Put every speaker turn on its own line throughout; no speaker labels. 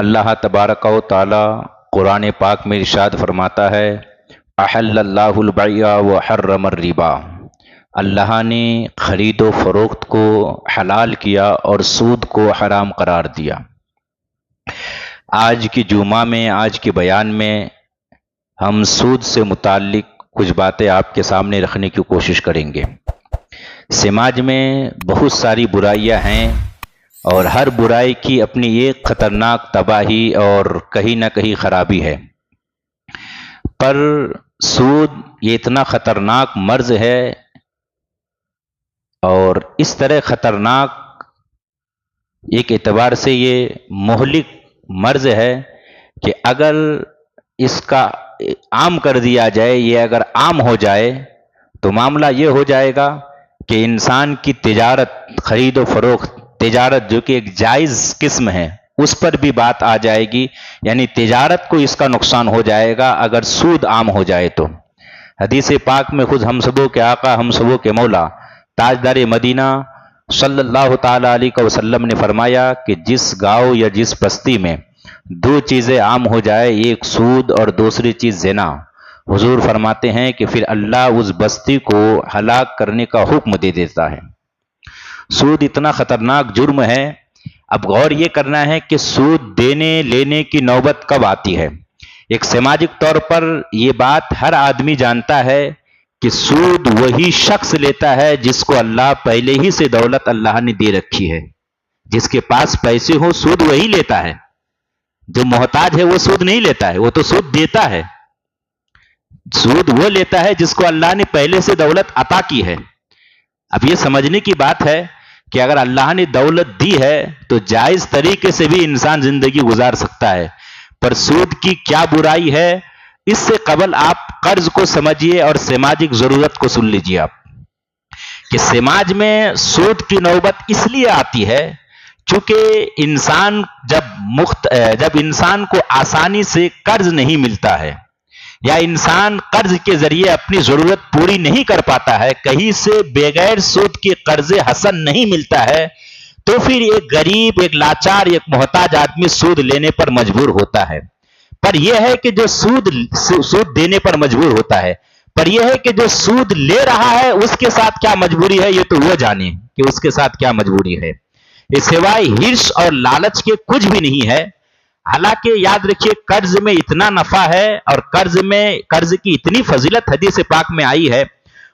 اللہ تبارک و تعالی قرآن پاک میں ارشاد فرماتا ہے، احل اللہ البیع وحرم الربا۔ اللہ نے خرید و فروخت کو حلال کیا اور سود کو حرام قرار دیا۔ آج کی جمعہ میں، آج کے بیان میں ہم سود سے متعلق کچھ باتیں آپ کے سامنے رکھنے کی کوشش کریں گے۔ سماج میں بہت ساری برائیاں ہیں اور ہر برائی کی اپنی ایک خطرناک تباہی اور کہیں نہ کہیں خرابی ہے، پر سود یہ اتنا خطرناک مرض ہے اور اس طرح خطرناک ایک اعتبار سے یہ مہلک مرض ہے کہ اگر اس کا عام کر دیا جائے، یہ اگر عام ہو جائے تو معاملہ یہ ہو جائے گا کہ انسان کی تجارت، خرید و فروخت، تجارت جو کہ ایک جائز قسم ہے، اس پر بھی بات آ جائے گی، یعنی تجارت کو اس کا نقصان ہو جائے گا اگر سود عام ہو جائے تو۔ حدیث پاک میں خود ہم سبوں کے آقا، ہم سبوں کے مولا، تاجدار مدینہ صلی اللہ تعالی علیہ وسلم نے فرمایا کہ جس گاؤں یا جس بستی میں دو چیزیں عام ہو جائے، ایک سود اور دوسری چیز زنا، حضور فرماتے ہیں کہ پھر اللہ اس بستی کو ہلاک کرنے کا حکم دے دیتا ہے۔ سود اتنا خطرناک جرم ہے۔ اب غور یہ کرنا ہے کہ سود دینے لینے کی نوبت کب آتی ہے۔ ایک سماجک طور پر یہ بات ہر آدمی جانتا ہے کہ سود وہی شخص لیتا ہے جس کو اللہ پہلے ہی سے دولت اللہ نے دے رکھی ہے۔ جس کے پاس پیسے ہو سود وہی لیتا ہے، جو محتاج ہے وہ سود نہیں لیتا ہے، وہ تو سود دیتا ہے۔ سود وہ لیتا ہے جس کو اللہ نے پہلے سے دولت عطا کی ہے۔ اب یہ سمجھنے کی بات ہے کہ اگر اللہ نے دولت دی ہے تو جائز طریقے سے بھی انسان زندگی گزار سکتا ہے، پر سود کی کیا برائی ہے، اس سے قبل آپ قرض کو سمجھیے اور سماجک ضرورت کو سن لیجیے آپ، کہ سماج میں سود کی نوبت اس لیے آتی ہے چونکہ انسان جب انسان کو آسانی سے قرض نہیں ملتا ہے یا انسان قرض کے ذریعے اپنی ضرورت پوری نہیں کر پاتا ہے، کہیں سے بغیر سود کے قرض حسن نہیں ملتا ہے، تو پھر ایک غریب، ایک لاچار، ایک محتاج آدمی سود لینے پر مجبور ہوتا ہے۔ پر یہ ہے کہ جو سود دینے پر مجبور ہوتا ہے، پر یہ ہے کہ جو سود لے رہا ہے اس کے ساتھ کیا مجبوری ہے، یہ تو وہ جانے کہ اس کے ساتھ کیا مجبوری ہے۔ اس سوائے ہرس اور لالچ کے کچھ بھی نہیں ہے۔ حالانکہ یاد رکھیے قرض میں اتنا نفع ہے اور قرض کی اتنی فضیلت حدیث پاک میں آئی ہے۔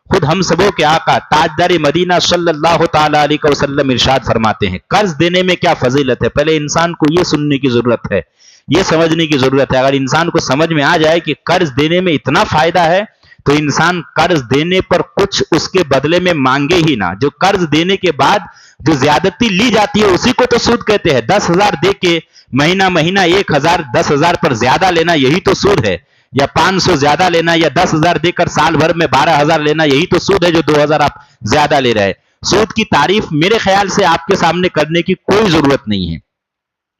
خود ہم سبوں کے آقا تاجدار مدینہ صلی اللہ تعالی علیہ وسلم ارشاد فرماتے ہیں، قرض دینے میں کیا فضیلت ہے۔ پہلے انسان کو یہ سننے کی ضرورت ہے، یہ سمجھنے کی ضرورت ہے۔ اگر انسان کو سمجھ میں آ جائے کہ قرض دینے میں اتنا فائدہ ہے تو انسان قرض دینے پر کچھ اس کے بدلے میں مانگے ہی نہ۔ جو قرض دینے کے بعد جو زیادتی لی جاتی ہے اسی کو تو سود کہتے ہیں۔ 10,000 دے کے مہینہ 1,000 10,000 پر زیادہ لینا، یہی تو سود ہے۔ یا 500 زیادہ لینا، یا 10,000 دے کر سال بھر میں 12,000 لینا، یہی تو سود ہے جو 2,000 آپ زیادہ لے رہے۔ سود کی تعریف میرے خیال سے آپ کے سامنے کرنے کی کوئی ضرورت نہیں ہے،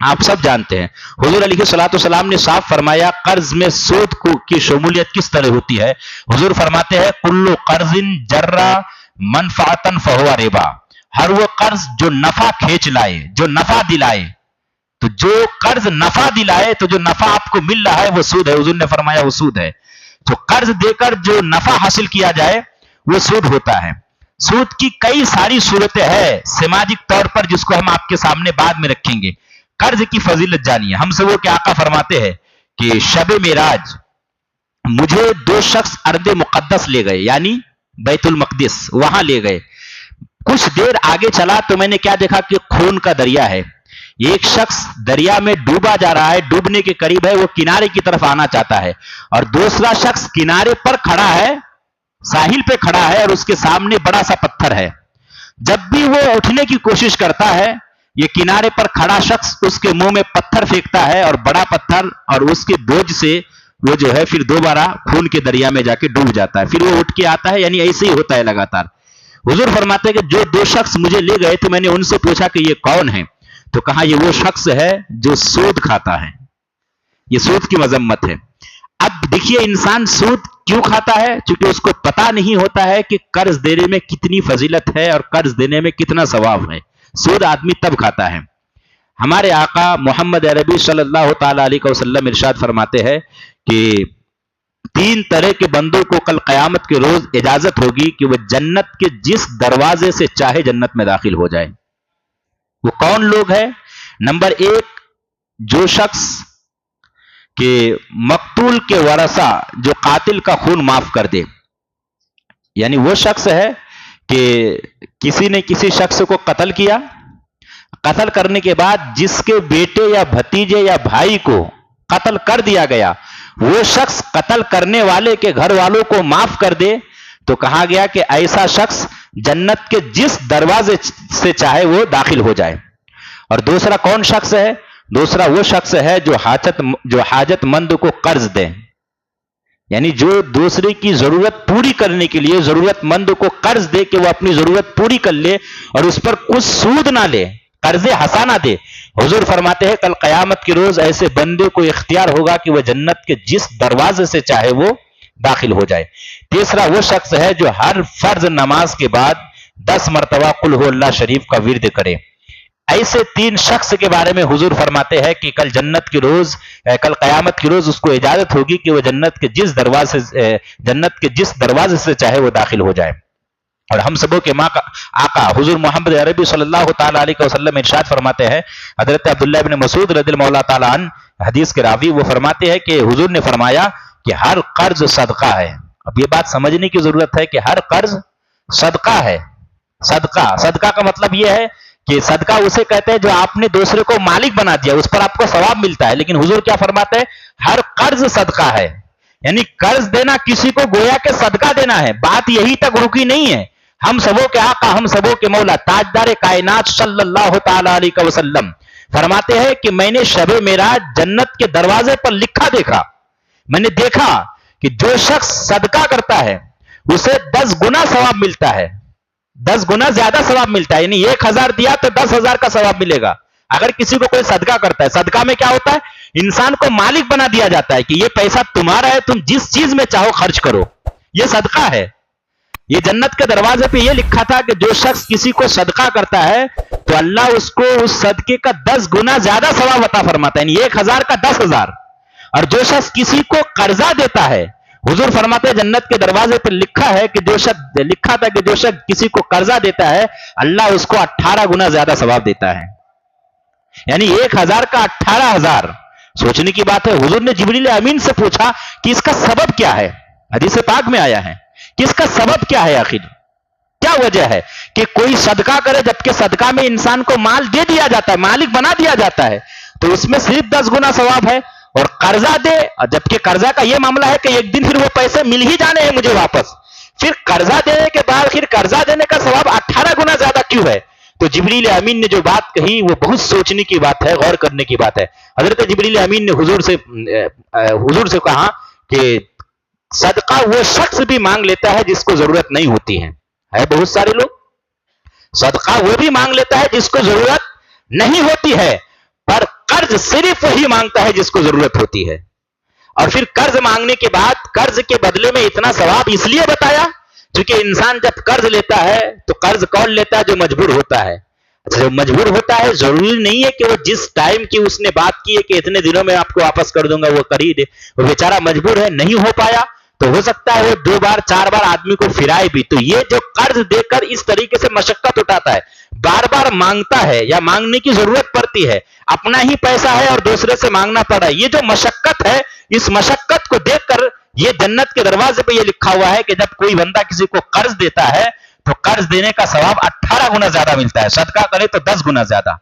آپ سب جانتے ہیں۔ حضور علیہ الصلوۃ والسلام نے صاف فرمایا قرض میں سود کی شمولیت کس طرح ہوتی ہے۔ حضور فرماتے ہیں کل قرض جر منفعتا فہو ربا، ہر وہ قرض جو نفع کھینچ لائے، جو نفع دلائے، تو جو قرض نفع دلائے تو جو نفع آپ کو مل رہا ہے وہ سود ہے۔ حضور نے فرمایا وہ سود ہے۔ تو قرض دے کر جو نفع حاصل کیا جائے وہ سود ہوتا ہے۔ سود کی کئی ساری صورتیں ہیں سماجک طور پر جس کو ہم آپ کے سامنے بعد میں رکھیں گے۔ قرض کی فضیلت جانیے۔ ہم سب کے آقا فرماتے ہیں کہ شب معراج مجھے 2 شخص ارض مقدس لے گئے، یعنی بیت المقدس، وہاں لے گئے۔ کچھ دیر آگے چلا تو میں نے کیا دیکھا کہ خون کا دریا ہے۔ ایک شخص دریا میں ڈوبا جا رہا ہے، ڈوبنے کے قریب ہے، وہ کنارے کی طرف آنا چاہتا ہے، اور دوسرا شخص کنارے پر کھڑا ہے، ساحل پہ کھڑا ہے، اور اس کے سامنے بڑا سا پتھر ہے۔ جب بھی وہ اٹھنے کی کوشش کرتا ہے، یہ کنارے پر کھڑا شخص اس کے منہ میں پتھر پھینکتا ہے، اور بڑا پتھر، اور اس کے بوجھ سے وہ جو ہے پھر دوبارہ خون کے دریا میں جا کے ڈوب جاتا ہے۔ پھر وہ اٹھ کے آتا ہے، یعنی ایسے ہی ہوتا ہے لگاتار۔ حضور فرماتے ہیں کہ جو 2 شخص مجھے لے گئے تو میں نے ان سے پوچھا کہ یہ کون ہے، تو کہا یہ وہ شخص ہے جو سود کھاتا ہے۔ یہ سود کی مذمت ہے۔ اب دیکھیے انسان سود کیوں کھاتا ہے؟ چونکہ اس کو پتا نہیں ہوتا ہے کہ قرض دینے میں کتنی فضیلت ہے اور قرض دینے میں کتنا ثواب ہے۔ سود آدمی تب کھاتا ہے۔ ہمارے آقا محمد عربی صلی اللہ تعالی علیہ وسلم ارشاد فرماتے ہیں کہ 3 طرح کے بندوں کو کل قیامت کے روز اجازت ہوگی کہ وہ جنت کے جس دروازے سے چاہے جنت میں داخل ہو جائے. وہ کون لوگ ہیں؟ نمبر 1، جو شخص کہ مقتول کے ورثہ جو قاتل کا خون معاف کر دے. یعنی وہ شخص ہے کہ کسی نے کسی شخص کو قتل کیا، قتل کرنے کے بعد جس کے بیٹے یا بھتیجے یا بھائی کو قتل کر دیا گیا، وہ شخص قتل کرنے والے کے گھر والوں کو معاف کر دے تو کہا گیا کہ ایسا شخص جنت کے جس دروازے سے چاہے وہ داخل ہو جائے. اور دوسرا کون شخص ہے؟ دوسرا وہ شخص ہے جو حاجت مند کو قرض دے. یعنی جو دوسرے کی ضرورت پوری کرنے کے لیے ضرورت مند کو قرض دے کہ وہ اپنی ضرورت پوری کر لے اور اس پر کچھ سود نہ لے، قرض حسانہ دے. حضور فرماتے ہیں کل قیامت کے روز ایسے بندے کو اختیار ہوگا کہ وہ جنت کے جس دروازے سے چاہے وہ داخل ہو جائے. تیسرا وہ شخص ہے جو ہر فرض نماز کے بعد 10 مرتبہ قل هو اللہ شریف کا ورد کرے. ایسے 3 شخص کے بارے میں حضور فرماتے ہیں کہ کل قیامت کے روز اس کو اجازت ہوگی کہ وہ جنت کے جس دروازے سے چاہے وہ داخل ہو جائے. اور ہم سبوں کے آقا حضور محمد عربی صلی اللہ تعالی علیہ وسلم ارشاد فرماتے ہیں، حضرت عبداللہ بن مسعود رضی اللہ تعالی عنہ حدیث کے راوی، وہ فرماتے ہیں کہ حضور نے فرمایا کہ ہر قرض صدقہ ہے. اب یہ بات سمجھنے کی ضرورت ہے کہ ہر قرض صدقہ ہے. صدقہ کا مطلب یہ ہے کہ صدقہ اسے کہتے ہیں جو آپ نے دوسرے کو مالک بنا دیا، اس پر آپ کو ثواب ملتا ہے. لیکن حضور کیا فرماتے ہیں؟ ہر قرض صدقہ ہے. یعنی قرض دینا کسی کو گویا کہ صدقہ دینا ہے. بات یہی تک رکی نہیں ہے. ہم سبوں کے آقا، ہم سبوں کے مولا تاجدار کائنات صلی اللہ تعالی علیہ وسلم فرماتے ہیں کہ میں نے شب معراج جنت کے دروازے پر لکھا دیکھا. میں نے دیکھا کہ جو شخص صدقہ کرتا ہے اسے 10 گنا ثواب ملتا ہے، 10 گنا زیادہ ثواب ملتا ہے. یعنی 1000 دیا تو 10,000 کا ثواب ملے گا. اگر کسی کو کوئی صدقہ کرتا ہے، صدقہ میں کیا ہوتا ہے؟ انسان کو مالک بنا دیا جاتا ہے کہ یہ پیسہ تمہارا ہے، تم جس چیز میں چاہو خرچ کرو. یہ صدقہ ہے. یہ جنت کے دروازے پہ یہ لکھا تھا کہ جو شخص کسی کو صدقہ کرتا ہے تو اللہ اس کو اس صدقے کا 10 گنا زیادہ ثواب عطا فرماتا ہے. یعنی 1000 کا 10,000. اور جو شخص کسی کو قرضہ دیتا ہے، حضور فرماتے ہیں جنت کے دروازے پہ لکھا تھا کہ جو شخص کسی کو قرضہ دیتا ہے اللہ اس کو 18 گنا زیادہ ثواب دیتا ہے. یعنی 1000 کا 18,000. سوچنے کی بات ہے. حضور نے جبریل امین سے پوچھا کہ اس کا سبب کیا ہے. حدیث پاک میں آیا ہے کہ اس کا سبب کیا ہے، آخر کیا وجہ ہے کہ کوئی صدقہ کرے جبکہ صدقہ میں انسان کو مال دے دیا جاتا ہے، مالک بنا دیا جاتا ہے، تو اس میں صرف 10 گنا ثواب ہے. اور قرضہ دے جبکہ قرضہ کا یہ معاملہ ہے کہ ایک دن پھر وہ پیسے مل ہی جانے ہیں مجھے واپس، پھر قرضہ دینے کے بعد پھر قرضہ دینے کا ثواب 18 گنا زیادہ کیوں ہے؟ تو جبریل امین نے جو بات کہی وہ بہت سوچنے کی بات ہے، غور کرنے کی بات ہے. حضرت جبریل امین نے حضور سے کہا کہ صدقہ وہ شخص بھی مانگ لیتا ہے جس کو ضرورت نہیں ہوتی ہے. بہت سارے لوگ صدقہ وہ بھی مانگ لیتا ہے جس کو ضرورت نہیں ہوتی ہے، پر قرض صرف وہی مانگتا ہے جس کو ضرورت ہوتی ہے. اور پھر قرض مانگنے کے بعد قرض کے بدلے میں اتنا ثواب اس لیے بتایا کیونکہ انسان جب قرض لیتا ہے تو قرض کون لیتا ہے؟ جو مجبور ہوتا ہے. جو مجبور ہوتا ہے ضروری نہیں ہے کہ وہ جس ٹائم کی اس نے بات کی ہے کہ اتنے دنوں میں آپ کو واپس کر دوں گا وہ کر ہی دے. وہ بیچارہ مجبور ہے، نہیں ہو پایا تو ہو سکتا ہے وہ 2 بار 4 بار آدمی کو پھرائے بھی. تو یہ جو قرض دے کر اس طریقے سے مشقت اٹھاتا ہے، بار بار مانگتا ہے یا مانگنے کی ضرورت پڑتی ہے، اپنا ہی پیسہ ہے اور دوسرے سے مانگنا پڑ رہا ہے، یہ جو مشقت ہے، اس مشقت کو دیکھ کر یہ جنت کے دروازے پہ یہ لکھا ہوا ہے کہ جب کوئی بندہ کسی کو قرض دیتا ہے تو قرض دینے کا ثواب 18 گنا زیادہ ملتا ہے، صدقہ کرے تو 10 گنا زیادہ.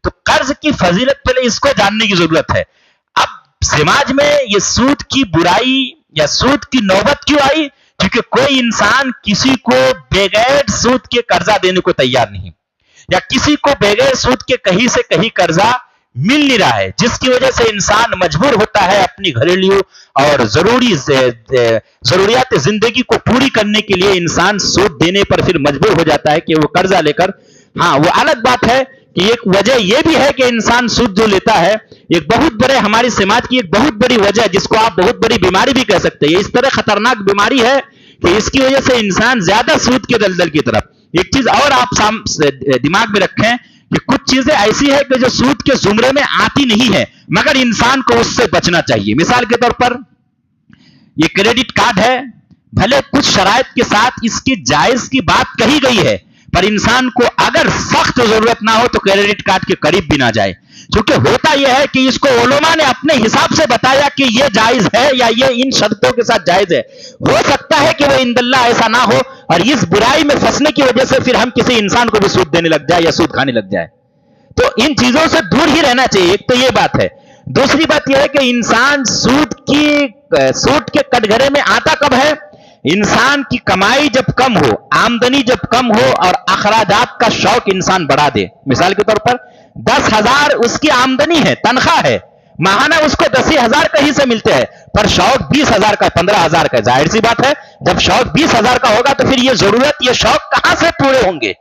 تو قرض کی فضیلت پہلے اس کو جاننے کی ضرورت ہے. اب سماج میں یہ سود کی برائی یا سود کی نوبت کیوں آئی؟ کیونکہ کوئی انسان کسی کو بغیر سود کے قرضہ دینے کو تیار نہیں، یا کسی کو بغیر سود کے کہیں سے کہیں قرضہ مل نہیں رہا ہے، جس کی وجہ سے انسان مجبور ہوتا ہے اپنی گھریلو اور ضروریات زندگی کو پوری کرنے کے لیے انسان سود دینے پر پھر مجبور ہو جاتا ہے کہ وہ قرضہ لے کر. ہاں وہ الگ بات ہے کہ ایک وجہ یہ بھی ہے کہ انسان سود جو لیتا ہے ایک بہت بڑے ہماری سماج کی ایک بہت بڑی وجہ جس کو آپ بہت بڑی بیماری بھی کہہ سکتے ہیں. یہ اس طرح خطرناک بیماری ہے کہ اس کی وجہ سے انسان زیادہ سود کے دلدل کی طرف. ایک چیز اور آپ دماغ میں رکھیں کہ کچھ چیزیں ایسی ہے کہ جو سود کے زمرے میں آتی نہیں ہے مگر انسان کو اس سے بچنا چاہیے. مثال کے طور پر یہ کریڈٹ کارڈ ہے، بھلے کچھ شرائط کے ساتھ اس کی جائز کی بات کہی گئی ہے، پر انسان کو اگر سخت ضرورت نہ ہو تو کریڈٹ کارڈ کے قریب بھی نہ جائے. کیونکہ ہوتا یہ ہے کہ اس کو علماء نے اپنے حساب سے بتایا کہ یہ جائز ہے یا یہ ان شرطوں کے ساتھ جائز ہے. ہو سکتا ہے کہ وہ عند اللہ ایسا نہ ہو اور اس برائی میں پھنسنے کی وجہ سے پھر ہم کسی انسان کو بھی سود دینے لگ جائے یا سود کھانے لگ جائے. تو ان چیزوں سے دور ہی رہنا چاہیے. ایک تو یہ بات ہے. دوسری بات یہ ہے کہ انسان سود کے کٹگرے میں آتا کب ہے؟ انسان کی کمائی جب کم ہو، آمدنی جب کم ہو اور اخراجات کا شوق انسان بڑھا دے. مثال کے طور پر 10,000 اس کی آمدنی ہے، تنخواہ ہے، ماہانہ اس کو 10,000 کہیں سے ملتے ہیں، پر شوق 20,000 کا 15,000 کا. ظاہر سی بات ہے جب شوق 20,000 کا ہوگا تو پھر یہ ضرورت، یہ شوق کہاں سے پورے ہوں گے؟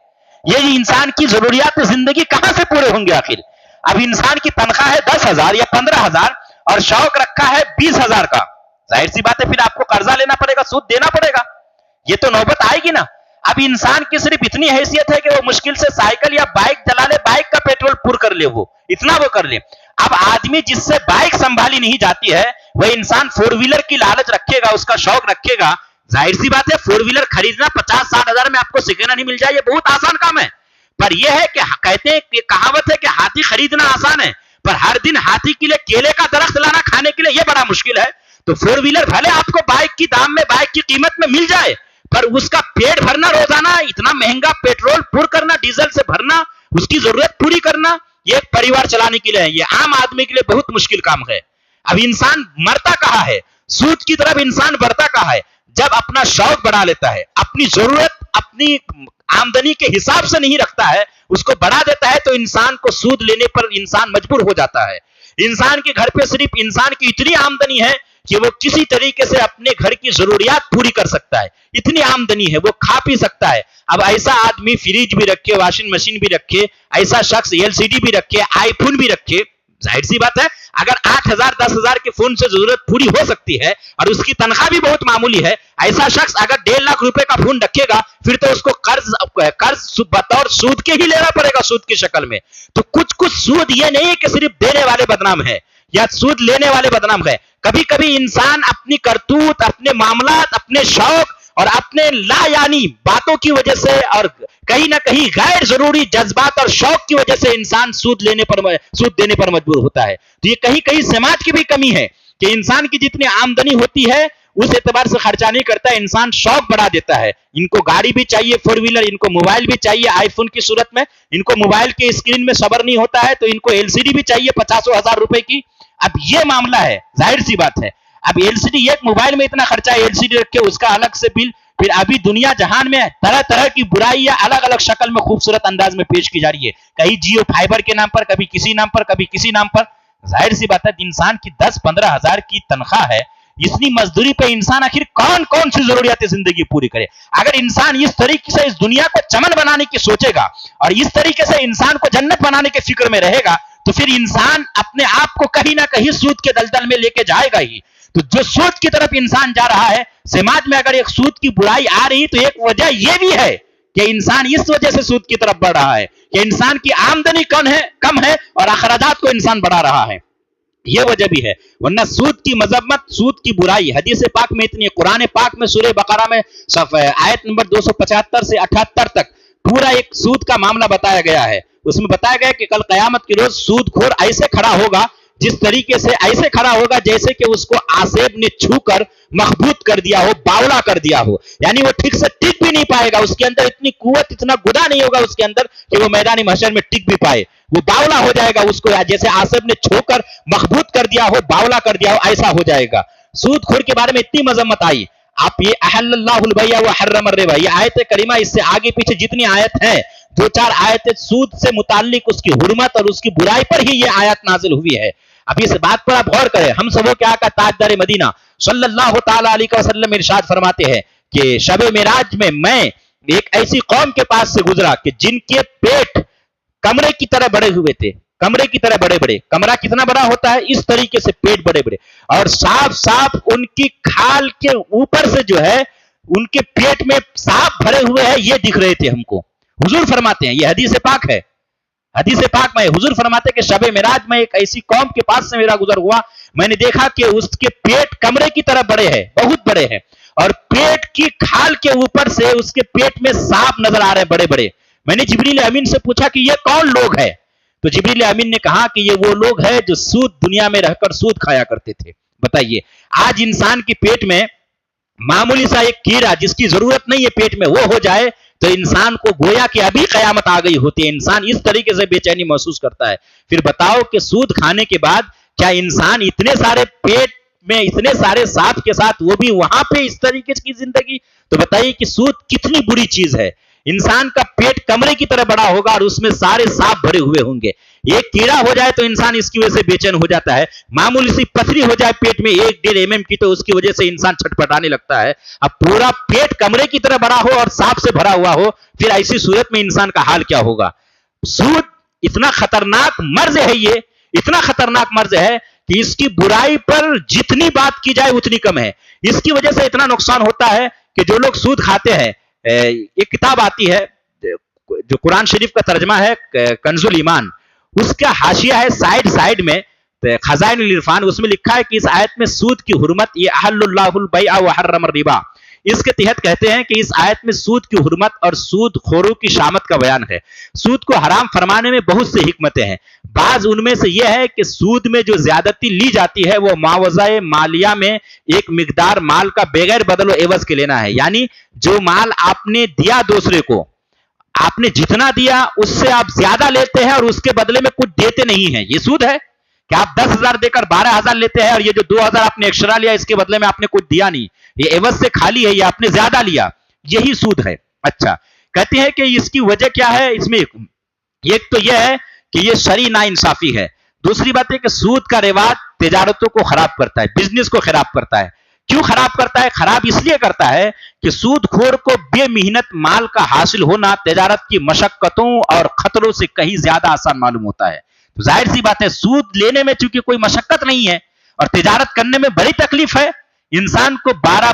یہ انسان کی ضروریات زندگی کہاں سے پورے ہوں گے آخر؟ اب انسان کی تنخواہ ہے 10,000 یا 15,000 اور شوق رکھا ہے 20,000 کا. ظاہر سی بات ہے پھر آپ کو قرضہ لینا پڑے گا، سود دینا پڑے گا. یہ تو نوبت آئے گی نا. اب انسان کی صرف اتنی حیثیت ہے کہ وہ مشکل سے سائیکل یا بائک چلا لے، بائک کا پیٹرول پور کر لے، وہ اتنا وہ کر لے. اب آدمی جس سے بائک سنبھالی نہیں جاتی ہے وہ انسان 4 ویلر کی لالچ رکھے گا، اس کا شوق رکھے گا. ظاہر سی بات ہے 4 ویلر خریدنا 50-60 ہزار میں آپ کو سیکنڈ ہینڈ مل جائے، یہ بہت آسان کام ہے. پر یہ ہے کہ کہتے ہیں کہ کہاوت ہے کہ ہاتھی خریدنا آسان ہے، پر ہر دن ہاتھی کے لیے کیلے کا درخت لانا کھانے کے لیے یہ بڑا مشکل ہے. تو 4 ویلر بھلے آپ کو بائک کی دام میں، بائک کی قیمت میں مل جائے، پر اس کا پیٹ بھرنا، روزانہ اتنا مہنگا پیٹرول پور کرنا، ڈیزل سے بھرنا، اس کی ضرورت پوری کرنا، یہ ایک پریوار چلانے کے لیے، یہ عام آدمی کے لیے بہت مشکل کام ہے. اب انسان مرتا کہاں ہے؟ سود کی طرف انسان بڑھتا کہاں ہے؟ جب اپنا شوق بڑھا لیتا ہے، اپنی ضرورت اپنی آمدنی کے حساب سے نہیں رکھتا ہے، اس کو بڑھا دیتا ہے، تو انسان کو سود لینے پر انسان مجبور ہو جاتا ہے. انسان کے گھر پہ صرف انسان کی اتنی آمدنی ہے کہ وہ کسی طریقے سے اپنے گھر کی ضروریات پوری کر سکتا ہے، اتنی آمدنی ہے، وہ کھا پی سکتا ہے. اب ایسا آدمی فریج بھی رکھے، واشنگ مشین بھی رکھے، ایسا شخص LCD بھی رکھے، آئی فون بھی رکھے. ظاہر سی بات ہے اگر 8,000 10,000 کے فون سے ضرورت پوری ہو سکتی ہے اور اس کی تنخواہ بھی بہت معمولی ہے، ایسا شخص اگر 1.5 لاکھ روپے کا فون رکھے گا پھر تو اس کو قرض بطور سود کے ہی لینا پڑے گا، سود کی شکل میں. تو کچھ سود یہ نہیں ہے کہ صرف دینے والے بدنام ہے یا سود لینے والے بدنام ہے. کبھی کبھی انسان اپنی کرتوت، اپنے معاملات، اپنے شوق اور اپنے لا یعنی باتوں کی وجہ سے اور کہیں نہ کہیں غیر ضروری جذبات اور شوق کی وجہ سے انسان سود دینے پر مجبور ہوتا ہے. تو یہ کہیں کہیں سماج کی بھی کمی ہے کہ انسان کی جتنی آمدنی ہوتی ہے اس اعتبار سے خرچہ نہیں کرتا ہے، انسان شوق بڑھا دیتا ہے. ان کو گاڑی بھی چاہیے 4 ویلر، ان کو موبائل بھی چاہیے آئی فون کی صورت میں، ان کو موبائل کے اسکرین میں صبر نہیں ہوتا ہے تو ان کو LCD بھی چاہیے 50,000 روپے کی. اب یہ معاملہ ہے، ظاہر سی بات ہے. اب LCD، ایک موبائل میں اتنا خرچہ ہے، LCD رکھ کے اس کا الگ سے بل. پھر ابھی دنیا جہان میں طرح طرح کی برائیاں الگ الگ شکل میں خوبصورت انداز میں پیش کی جا رہی ہے، کہیں جیو فائبر کے نام پر، کبھی کسی نام پر، کبھی کسی نام پر. ظاہر سی بات ہے انسان کی 10-15 ہزار کی تنخواہ ہے، اتنی مزدوری پہ انسان آخر کون سی ضروریات زندگی پوری کرے؟ اگر انسان اس طریقے سے اس دنیا کو چمن بنانے کی سوچے گا اور اس طریقے سے انسان کو جنت بنانے کے فکر میں رہے گا تو پھر انسان اپنے آپ کو کہیں نہ کہیں سود کے دلدل میں لے کے جائے گا ہی. تو جو سود کی طرف انسان جا رہا ہے، سماج میں اگر ایک سود کی برائی آ رہی تو ایک وجہ یہ بھی ہے کہ انسان اس وجہ سے سود کی طرف بڑھ رہا ہے کہ انسان کی آمدنی کم ہے اور اخراجات کو انسان بڑھا رہا ہے، یہ وجہ بھی ہے. ورنہ سود کی مذمت، سود کی برائی حدیث پاک میں اتنی، قرآن پاک میں سورہ بقرہ میں آیت نمبر 275 سے 78 تک پورا ایک سود کا معاملہ بتایا گیا ہے. اس میں بتایا گیا کہ کل قیامت کے روز سود خور ایسے کھڑا ہوگا، جس طریقے سے ایسے کھڑا ہوگا جیسے کہ اس کو آسیب نے چھو کر مخبوط کر دیا ہو، باولا کر دیا ہو. یعنی وہ ٹھیک سے ٹک بھی نہیں پائے گا، اس کے اندر اتنی قوت، اتنا گدا نہیں ہوگا اس کے اندر کہ وہ میدان محشر میں ٹک بھی پائے. وہ باولا ہو جائے گا، اس کو جیسے آسیب نے چھو کر مخبوط کر دیا ہو، باولا کر دیا ہو، ایسا ہو جائے گا. سود خور کے بارے میں اتنی مذمت آئی. آپ یہ احل اللہ البیع وحرم الربا، یہ آیت کریمہ، اس سے آگے پیچھے جتنی آیت ہیں 2-4 آیتیں سود سے متعلق، اس کی حرمت اور اس کی برائی پر ہی یہ آیت نازل ہوئی ہے. اب اس بات پر آپ غور کریں. ہم سبوں کے آقا تاجدار مدینہ صلی اللہ تعالی علیہ وسلم ارشاد فرماتے ہیں کہ شب معراج میں ایک ایسی قوم کے پاس سے گزرا کہ جن کے پیٹ کمرے کی طرح بڑے ہوئے تھے، کمرے کی طرح بڑے بڑے. کمرہ کتنا بڑا ہوتا ہے؟ اس طریقے سے پیٹ بڑے بڑے، اور صاف ان کی کھال کے اوپر سے جو ہے ان کے پیٹ میں صاف بھرے ہوئے ہیں، یہ دکھ رہے تھے ہم کو. حضور فرماتے ہیں، یہ حدیث پاک ہے، حدیث پاک میں حضور فرماتے کہ شب معراج میں ایک ایسی قوم کے پاس سے میرا گزر ہوا، میں نے دیکھا کہ اس کے پیٹ کمرے کی طرح بڑے ہیں، بہت بڑے ہیں، اور پیٹ کی کھال کے اوپر سے اس کے پیٹ میں سانپ نظر آ رہے ہیں بڑے بڑے۔ میں نے جبریل امین سے پوچھا کہ یہ کون لوگ ہیں؟ تو جبریل امین نے کہا کہ یہ وہ لوگ ہیں جو سود دنیا میں رہ کر سود کھایا کرتے تھے۔ بتائیے آج انسان کے پیٹ میں معمولی سا ایک کیڑا جس کی ضرورت نہیں ہے پیٹ میں وہ ہو جائے تو انسان کو گویا کہ ابھی قیامت آ گئی ہوتی ہے، انسان اس طریقے سے بے چینی محسوس کرتا ہے۔ پھر بتاؤ کہ سود کھانے کے بعد کیا انسان اتنے سارے پیٹ میں اتنے سارے سانپ کے ساتھ وہ بھی وہاں پہ اس طریقے کی زندگی؟ تو بتائیے کہ سود کتنی بری چیز ہے۔ انسان کا پیٹ کمرے کی طرح بڑا ہوگا اور اس میں سارے سانپ بھرے ہوئے ہوں گے، ایک کیڑا ہو جائے تو انسان اس کی وجہ سے بے چین ہو جاتا ہے، معمولی سی پتھری ہو جائے پیٹ میں 1.5 mm کی تو اس کی وجہ سے انسان چھٹپٹانے لگتا ہے۔ اب پورا پیٹ کمرے کی طرح بڑا ہو اور سانپ سے بھرا ہوا ہو، پھر ایسی صورت میں انسان کا حال کیا ہوگا؟ سود اتنا خطرناک مرض ہے، یہ اتنا خطرناک مرض ہے کہ اس کی برائی پر جتنی بات کی جائے اتنی کم ہے۔ اس کی وجہ سے اتنا نقصان ہوتا ہے کہ جو لوگ سود کھاتے ہیں، ایک کتاب آتی ہے جو قرآن شریف کا ترجمہ ہے کنز الایمان، اس کا حاشیہ ہے سائیڈ میں خزائن العرفان، اس میں لکھا ہے کہ اس آیت میں سود کی حرمت، یہ احل اللہ البیع وحرم الربا، اس کے تحت کہتے ہیں کہ اس آیت میں سود کی حرمت اور سود خوروں کی شامت کا بیان ہے۔ سود کو حرام فرمانے میں بہت سے حکمتیں ہیں، بعض ان میں سے یہ ہے کہ سود میں جو زیادتی لی جاتی ہے وہ معاوضہ مالیہ میں ایک مقدار مال کا بغیر بدل و عوض کے لینا ہے، یعنی جو مال آپ نے دیا دوسرے کو، آپ نے جتنا دیا اس سے آپ زیادہ لیتے ہیں اور اس کے بدلے میں کچھ دیتے نہیں ہیں، یہ سود ہے کہ آپ 10,000 دے کر 12,000 لیتے ہیں اور یہ جو 2,000 آپ نے ایکسٹرا لیا اس کے بدلے میں آپ نے کچھ دیا نہیں، یہ عوض سے خالی ہے، یہ آپ نے زیادہ لیا، یہی سود ہے۔ اچھا، کہتے ہیں کہ اس کی وجہ کیا ہے؟ اس میں ایک تو یہ ہے کہ یہ شرعی ناانصافی ہے، دوسری بات ہے کہ سود کا رواج تجارتوں کو خراب کرتا ہے، بزنس کو خراب کرتا ہے۔ کیوں خراب کرتا ہے؟ خراب اس لیے کرتا ہے کہ سود خور کو بے محنت مال کا حاصل ہونا تجارت کی مشقتوں اور خطروں سے کہیں زیادہ آسان معلوم ہوتا ہے۔ تو ظاہر سی بات ہے سود لینے میں چونکہ کوئی مشقت نہیں ہے اور تجارت کرنے میں بڑی تکلیف ہے، انسان کو 12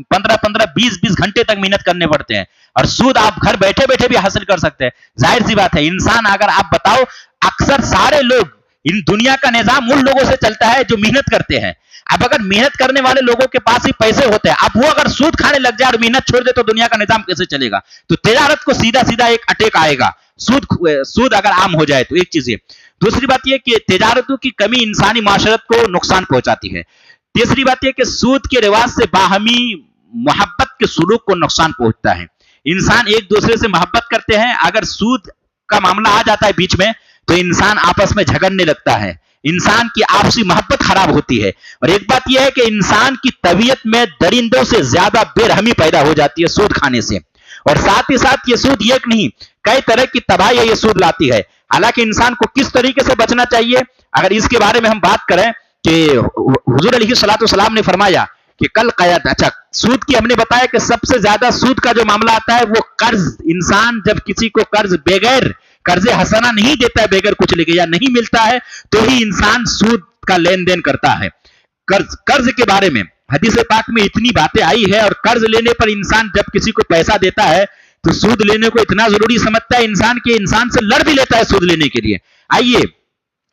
15 20 گھنٹے تک محنت کرنے پڑتے ہیں، اور سود آپ گھر بیٹھے بیٹھے بھی حاصل کر سکتے ہیں۔ ظاہر سی بات ہے انسان، اگر آپ بتاؤ اکثر سارے لوگ، ان دنیا کا نظام ان لوگوں سے چلتا ہے جو محنت کرتے ہیں۔ اب اگر محنت کرنے والے لوگوں کے پاس ہی پیسے ہوتے ہیں، اب وہ اگر سود کھانے لگ جائے اور محنت چھوڑ دے تو دنیا کا نظام کیسے چلے گا؟ تو تجارت کو سیدھا ایک اٹیک آئے گا، سود اگر عام ہو جائے تو۔ ایک چیز یہ، دوسری بات یہ کہ تجارتوں کی کمی انسانی معاشرت کو نقصان پہنچاتی ہے۔ تیسری بات یہ کہ سود کے رواج سے باہمی محبت کے سلوک کو نقصان پہنچتا ہے۔ انسان ایک دوسرے سے محبت کرتے ہیں، اگر سود کا معاملہ آ جاتا ہے بیچ میں تو انسان آپس میں جھگڑنے لگتا ہے، انسان کی آپسی محبت خراب ہوتی ہے۔ اور ایک بات یہ ہے کہ انسان کی طبیعت میں درندوں سے زیادہ بے رحمی پیدا ہو جاتی ہے سود کھانے سے، اور ساتھ ہی ساتھ یہ سود ایک نہیں کئی طرح کی تباہی یہ سود لاتی ہے۔ حالانکہ انسان کو کس طریقے سے بچنا چاہیے، اگر اس کے بارے میں ہم بات کریں کہ حضور علیہ الصلوۃ والسلام نے فرمایا کہ کل قیامت، اچھا سود کی ہم نے بتایا کہ سب سے زیادہ سود کا جو معاملہ آتا ہے وہ قرض، انسان جب کسی کو بغیر قرض حسنہ نہیں دیتا ہے، بغیر کچھ لے کے یا نہیں ملتا ہے تو ہی انسان سود کا لین دین کرتا ہے۔ قرض کے بارے میں حدیث پاک میں اتنی باتیں آئی ہے، اور قرض لینے پر انسان جب کسی کو پیسہ دیتا ہے تو سود لینے کو اتنا ضروری سمجھتا ہے انسان کہ انسان سے لڑ بھی لیتا ہے سود لینے کے لیے۔ آئیے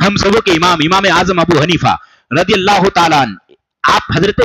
ہم سبوں کے امام اعظم ابو حنیفہ رضی اللہ تعالیٰ عنہ، آپ حضرت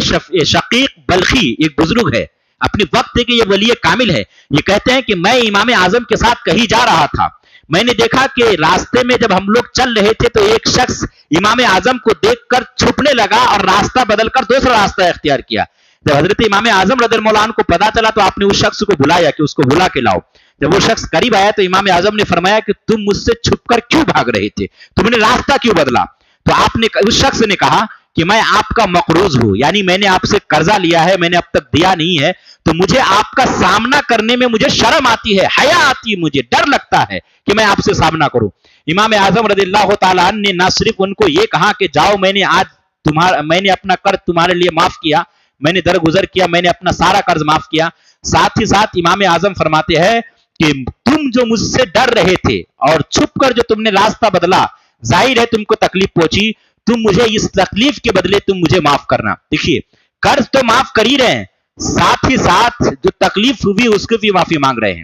شقیق بلخی ایک بزرگ ہے، اپنے وقت کے یہ ولی کامل ہے، یہ کہتے ہیں کہ میں امام اعظم کے ساتھ کہیں جا رہا تھا، میں نے دیکھا کہ راستے میں جب ہم لوگ چل رہے تھے تو ایک شخص امام اعظم کو دیکھ کر چھپنے لگا اور راستہ بدل کر دوسرا راستہ اختیار کیا۔ جب حضرت امام اعظم رضی اللہ عنہ کو پتا چلا تو آپ نے اس شخص کو بلایا کہ اس کو بلا کے لاؤ۔ جب وہ شخص قریب آیا تو امام اعظم نے فرمایا کہ تم مجھ سے چھپ کر کیوں بھاگ رہے تھے، تم نے راستہ کیوں بدلا؟ تو آپ نے اس شخص نے کہا کہ میں آپ کا مقروض ہوں، یعنی میں نے آپ سے قرضہ لیا ہے، میں نے اب تک دیا نہیں ہے، تو مجھے آپ کا سامنا کرنے میں مجھے شرم آتی ہے، حیا آتی ہے، مجھے ڈر لگتا ہے کہ میں آپ سے سامنا کروں۔ امام اعظم رضی اللہ تعالیٰ عنہ نے نہ صرف ان کو یہ کہا کہ جاؤ میں نے اپنا قرض تمہارے لیے معاف کیا، میں نے درگزر کیا، میں نے اپنا سارا قرض معاف کیا، ساتھ ہی ساتھ امام اعظم فرماتے ہیں کہ تم جو مجھ سے ڈر رہے تھے اور چھپ کر جو تم نے راستہ بدلا، ظاہر ہے تم کو تکلیف پہنچی، تم مجھے اس تکلیف کے بدلے تم مجھے معاف کرنا۔ دیکھیے قرض تو معاف کر ہی رہے ہیں، ساتھ ہی ساتھ جو تکلیف ہوئی اس کی بھی معافی مانگ رہے ہیں۔